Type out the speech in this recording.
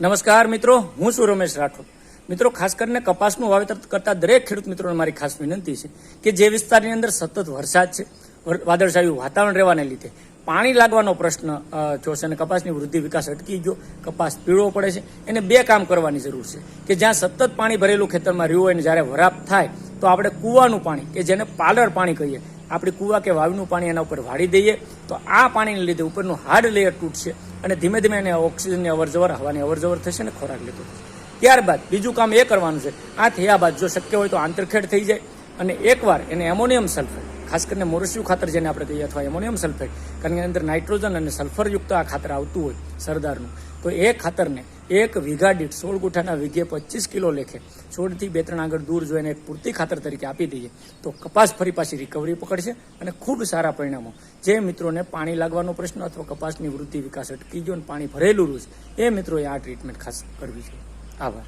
નમસ્કાર મિત્રો, હું છું રમેશ રાઠોડ. મિત્રો, ખાસ કરીને કપાસનું વાવેતર કરતા દરેક ખેડૂત મિત્રોને મારી ખાસ વિનંતી છે કે જે વિસ્તારની અંદર સતત વરસાદ છે, વાદળછાયું વાતાવરણ રહેવાને લીધે પાણી લાગવાનો પ્રશ્ન જો છે અને કપાસની વૃદ્ધિ વિકાસ અટકી ગયો, કપાસ પીળો પડે છે, એને બે કામ કરવાની જરૂર છે કે જ્યાં સતત પાણી ભરેલું ખેતરમાં રહ્યું હોય ને જ્યારે વરાપ થાય તો આપણે કૂવાનું પાણી કે જેને પાલર પાણી કહીએ, આપણે કૂવા કે વાવનું પાણી એના ઉપર વાળી દઈએ તો આ પાણીને લીધે ઉપરનું હાર્ડ લેયર તૂટશે અને ધીમે ધીમે એને ઓક્સિજનની અવરજવર, હવાની અવરજવર થશે ને ખોરાક લેતો થશે. ત્યારબાદ બીજું કામ એ કરવાનું છે, આ થયા બાદ જો શક્ય હોય તો આંતરખેડ થઈ જાય અને એકવાર એને એમોનિયમ સલ્ફેટ, ખાસ કરીને મોરસિયું ખાતર જેને આપણે કહીએ અથવા એમોનિયમ સલ્ફેટ, કારણ કે અંદર નાઇટ્રોજન અને સલ્ફરયુક્ત આ ખાતર આવતું હોય સરદારનું, તો એ ખાતરને 1 વીઘા દીઠ 16 ગુઠાના વીઘે 25 કિલો લેખે છોડથી 2-3 આગળ દૂર જોઈને એક પૂરતી ખાતર તરીકે આપી દઈએ તો કપાસ ફરી પાછી રિકવરી પકડશે અને ખૂબ સારા પરિણામો. જે મિત્રોને પાણી લાગવાનો પ્રશ્ન અથવા કપાસની વૃદ્ધિ વિકાસ અટકી ગયો અને પાણી ભરેલું છે એ મિત્રોએ આ ટ્રીટમેન્ટ ખાસ કરવી છે. આભાર.